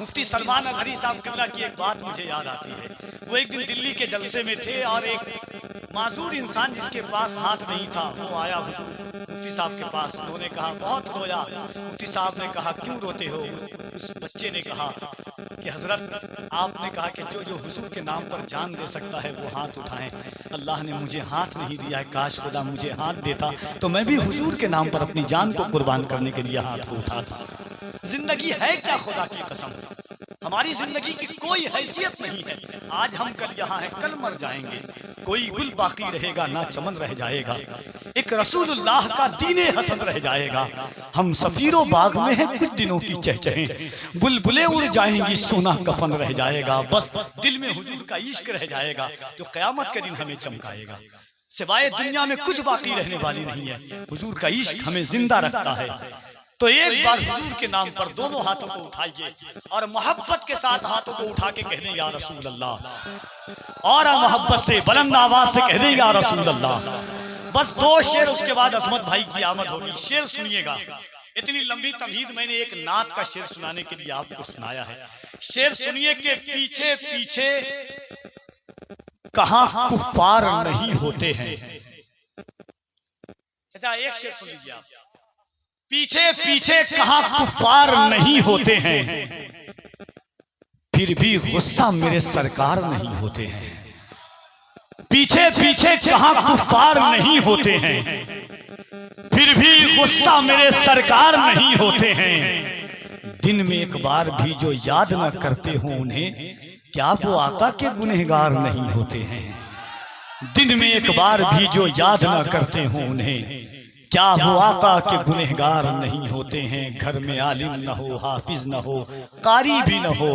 मुफ्ती सलमान अजहरी साहब किबला की एक बात मुझे याद आती है। वो एक दिन दिल्ली के जलसे में थे और एक माजूर इंसान जिसके पास हाथ नहीं था वो आया मुफ्ती साहब के पास। उन्होंने कहा बहुत रोया। मुफ्ती साहब ने कहा क्यों रोते हो? उस बच्चे ने कहा कि हजरत आपने कहा कि जो जो हुजूर के नाम पर जान दे सकता है वो हाथ उठाएं। अल्लाह ने मुझे हाथ नहीं दिया है, काश खुदा मुझे हाथ देता तो मैं भी हुजूर के नाम पर अपनी जान को कुर्बान करने के लिए हाथ को उठाता। जिंदगी है क्या खुदा की कसम, हमारी जिंदगी की कोई हैसियत नहीं है। आज हम कल यहाँ हैं, कल मर जाएंगे। कोई गुल बाकी रहेगा ना चमन रह जाएगा, एक रसूलुल्लाह का दीने हसन रह जाएगा। हम सफीरो बाग में हैं कुछ दिनों की चहचहें, बुलबुलें उड़ जाएंगी सोना कफन रह जाएगा। बस दिल में हुजूर का इश्क रह जाएगा जो क़यामत के दिन हमें चमकाएगा। सिवाय दुनिया में कुछ बाकी रहने वाली नहीं है। हुजूर का इश्क हमें जिंदा रखता है। तो एक बार हुजूर के नाम पर दोनों हाथों को उठाइए और मोहब्बत के साथ हाथों को उठा के कह दें या रसूल अल्लाह, और मोहब्बत से बुलंद आवाज से कह दें या रसूल अल्लाह। बस दो शेर, उसके बाद असमत भाई की आमद होगी। शेर सुनिएगा। इतनी लंबी तमहीद मैंने एक नात का शेर सुनाने के लिए आपको सुनाया है। शेर सुनिए कि पीछे पीछे कहां कुफ्फार नहीं होते हैं। चाचा एक शेर सुन लीजिए आप। पीछे पीछे कहां कुफ्फार नहीं होते हैं, फिर भी गुस्सा मेरे सरकार नहीं होते हैं। पीछे पीछे कहां कुफ्फार नहीं होते हैं, फिर भी गुस्सा मेरे सरकार नहीं होते हैं। दिन में एक बार भी जो याद न करते हो उन्हें, क्या वो आका के गुनहगार नहीं होते हैं। दिन में एक बार भी जो याद न करते हो उन्हें, क्या वो आका के गुनहगार नहीं होते हैं। घर में आलिम न हो, हाफिज न हो, कारी भी न हो,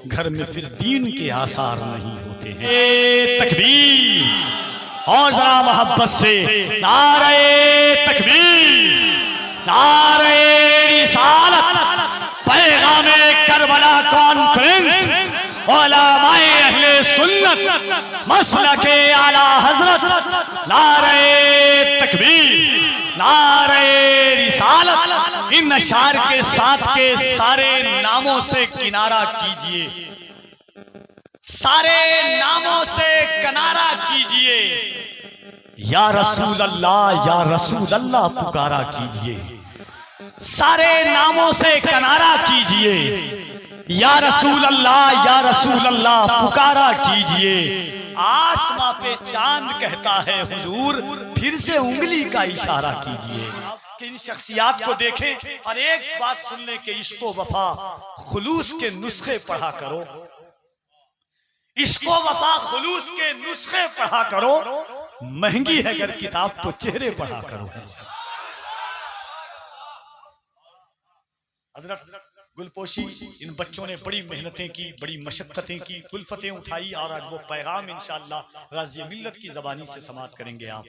घर में फिर दीन के आसार नहीं होते हैं। तकबीर और जरा मोहब्बत से नारे तकबीर, नारे रिसालत, पैगामे करबला कॉन्फ्रेंस, उलमाए अहले सुन्नत, मसलके आला हजरत, नारे तकबीर, नारे रिसालत। इन अशार के साथ के सारे नामों से किनारा कीजिए, सारे नामों से किनारा कीजिए। या रसूल अल्लाह, या रसूल अल्लाह पुकारा कीजिए। सारे नामों से किनारा कीजिए। या रसूल अल्लाह, या रसूल अल्लाह पुकारा कीजिए। आसमां पे चांद कहता है हुजूर, फिर से उंगली का इशारा कीजिए। कि इन शख्सियात को देखें और एक बात सुनने के इश्को वफा खुलूस के नुस्खे पढ़ा करो। इश्को वफा खुलूस के नुस्खे पढ़ा करो। महंगी है अगर किताब तो चेहरे पढ़ा करो। हजरत गुलपोशी, इन बच्चों ने बड़ी मेहनतें की, बड़ी मशक्कतें की, कुल्फतें उठाई और आज वो पैगाम इंशाअल्लाह गाज़ी मिल्लत की ज़बानी से समाअत करेंगे आप।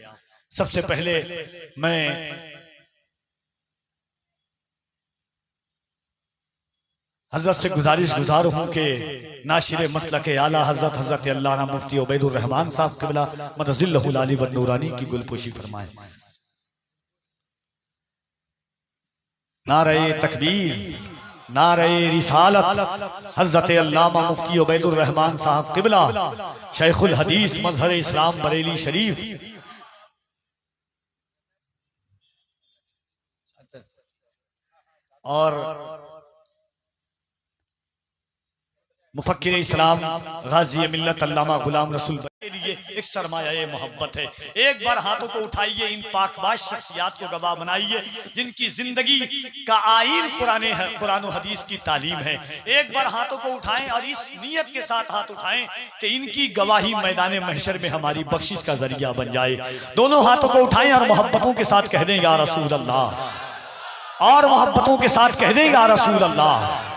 सबसे पहले मैं हजरत से गुजार हूँ कि नाशिर मसलक आला हजरत हजरत अल्लामा मुफ्ती उबैदुर रहमान साहब क़िबला मदजिल्लहुल आली व नूरानी की गुलपोशी फरमाएं। नारे तकबीर, नारे रिसालत, हजरत अल्लामा मुफ्ती उबैदुर रहमान साहब क़िबला शेखुल हदीस मजहर इस्लाम बरेली शरीफ। और मुफक्किर इस्लाम गाज़ी मिल्लत अल्लामा गुलाम रसूल के लिए एक सरमाया मोहब्बत है। एक बार हाथों को उठाइए, इन पाकबाज शख्सियात को गवाह बनाइए जिनकी जिंदगी का आईन कुरान और हदीस की तालीम है। एक बार हाथों को उठाएं और इस नियत के साथ हाथ उठाएं कि इनकी गवाही मैदान महशर में हमारी बख्शिश का जरिया बन जाए। दोनों हाथों को उठाएं और मोहब्बतों के साथ कह दें या रसूल अल्लाह, और मोहब्बतों के साथ कह दें या रसूल अल्लाह।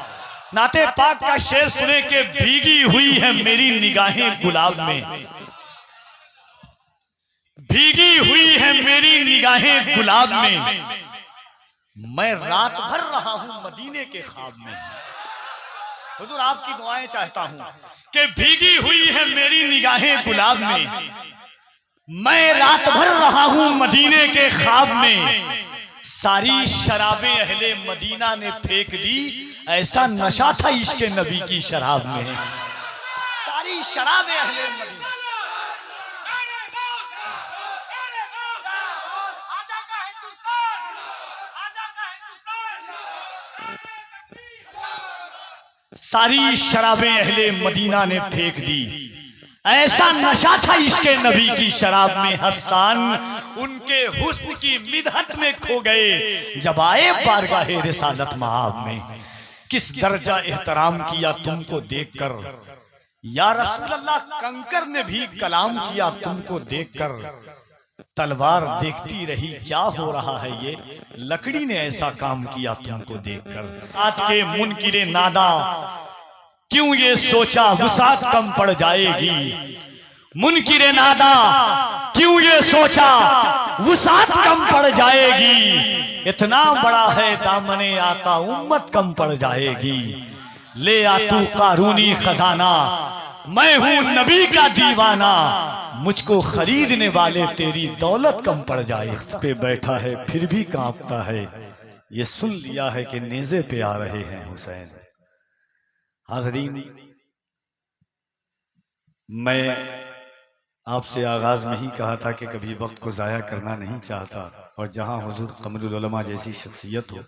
नाते पाक का शेर सुने के भीगी हुई है मेरी निगाहें गुलाब में, भीगी हुई है मेरी निगाहें गुलाब में, मैं रात भर रहा हूं मदीने के ख्वाब में। हुजूर आपकी दुआएं चाहता हूं कि भीगी हुई है मेरी निगाहें गुलाब में, मैं रात भर रहा हूं मदीने के ख्वाब में। सारी शराबें अहले मदीना ने फेंक दी, ऐसा नशा था इश्क नबी की शराब में। सारी शराबें अहले मदीना। सारी शराबें अहले मदीना ने फेंक दी। ऐसा नशा था इश्क नबी की शराब में। हसन उनके हुस्न की मिदहत में खो गए जब आए बारगाहे रिसालत मआब में। किस दर्जा एहतराम किया तुमको देखकर या रसूल अल्लाह, कंकर ने भी कलाम किया तुमको देखकर। तलवार देखती रही क्या हो रहा है ये, लकड़ी ने ऐसा काम किया तुमको देखकर। आज के मुनकिरे नादा क्यों ये सोचा वुसात कम पड़ जाएगी। मुनकिरे नादा क्यों ये सोचा वुसात कम पड़ जाएगी। इतना बड़ा है दामने आता उम्मत कम पड़ जाएगी। ले आ तू कारूनी खजाना, मैं हूं नबी का दीवाना। मुझको खरीदने वाले तेरी दौलत कम पड़ जाए। पे बैठा है फिर भी कांपता है, ये सुन लिया है कि नेज़े पे आ रहे हैं हुसैन। हाज़रीन, मैं आपसे आगाज में ही कहा था कि कभी वक्त को ज़ाया करना नहीं चाहता, और जहां हुजूर कमरुल उलमा जैसी शख्सियत हो,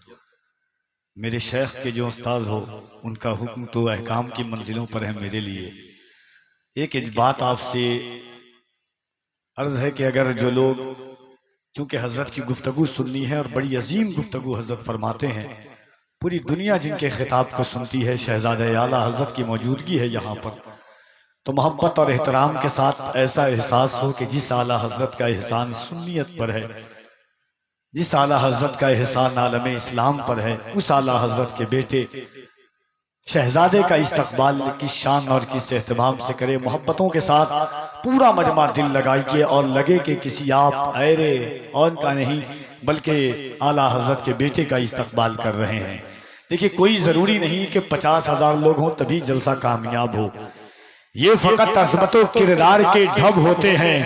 मेरे शेख के जो उस्ताद हो, उनका हुक्म तो अहकाम की मंजिलों पर है मेरे लिए। एक बात आपसे अर्ज है कि अगर जो लोग, चूंकि हजरत की गुफ्तगू सुननी है और बड़ी अजीम गुफ्तगू हजरत फरमाते हैं, पूरी दुनिया जिनके खिताब को सुनती है, शहजादे आला हजरत की मौजूदगी है यहाँ पर, तो मोहब्बत और एहतराम के साथ ऐसा एहसास हो कि जिस आला हजरत का एहसान सुन्नियत पर है, जिस आला हजरत का एहसान आलम इस्लाम पर है, उस आला हजरत के बेटे शहजादे का इस्तकबाल किस शान और किस एहतमाम से करे। मोहब्बतों के साथ पूरा मजमा दिल लगाइए और लगे कि किसी आप ऐरे और का नहीं, बल्कि आला हजरत के बेटे का इस्तकबाल कर रहे हैं। देखिए, कोई जरूरी नहीं कि 50,000 लोग हों तभी जलसा कामयाब हो। ये फकत अज़मतो किरदार के ढब होते हैं,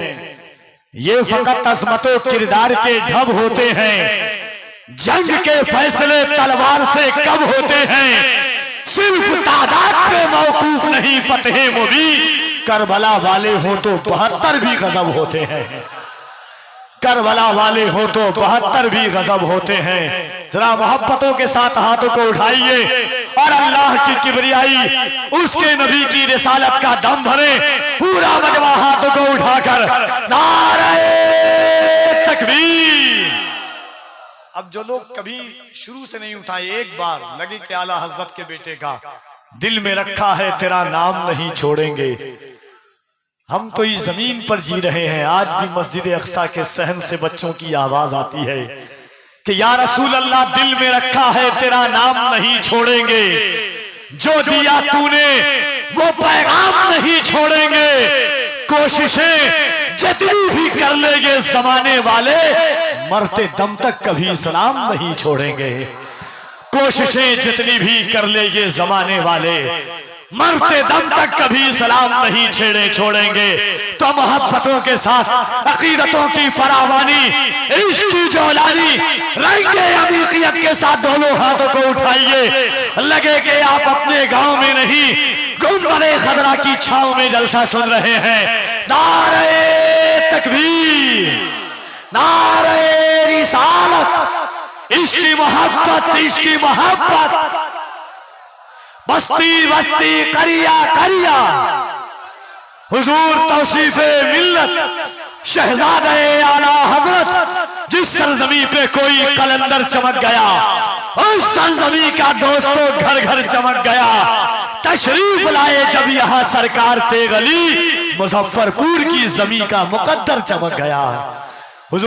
ये फकत अज़मतो किरदार के ढब होते हैं। जंग के फैसले तलवार से कब होते हैं, सिर्फ तादाद पे मौकूफ नहीं फतेह मुबीन। करबला वाले हो तो 72 भी गजब होते हैं, करबला वाले हो तो 72 भी गजब होते हैं। जरा मोहब्बतों के साथ हाथों को उठाइए और अल्लाह की किबरियाई, उसके नबी की रिसालत का दम भरे। पूरा मजमा हाथों को उठाकर नारे तकबीर। अब जो लोग कभी शुरू से नहीं उठाए, एक बार लगे कि आला हजरत के बेटे का दिल में रखा है तेरा नाम नहीं छोड़ेंगे। हम तो इस जमीन पर जी रहे हैं, आज भी मस्जिद अक्सा के सहन से बच्चों की आवाज आती है कि या रसूल अल्लाह, दिल में रखा है तेरा नाम नहीं छोड़ेंगे। जो दिया तूने वो पैगाम नहीं छोड़ेंगे। कोशिशें जितनी भी कर लेंगे जमाने वाले, मरते दम तक कभी सलाम नहीं छोड़ेंगे। कोशिशें जितनी भी कर लेंगे जमाने वाले, मरते दम तक कभी सलाम नहीं छोड़ेंगे। तो मोहब्बतों के साथ अकीदतों की फरावानी, इश्क की जौलानी, रंगे अमीकियत के साथ दोनों हाथों को उठाइए। लगे कि आप अपने गांव में नहीं, गुंबदे खदरा की छांव में जलसा सुन रहे हैं। नारे तकबीर, नारे रिसालत, इश्की मोहब्बत, इश्की मोहब्बत। बस्ती बस्ती करिया करिया, हुजूर तौसीफे मिल्लत, शहजादे आला हजरत। जिस सरजमी पे कोई कलंदर चमक गया, उस सरजमी का दोस्तों घर घर चमक गया। तशरीफ लाए जब यहाँ सरकार तेगली, मुजफ्फरपुर की जमी का मुकद्दर चमक गया।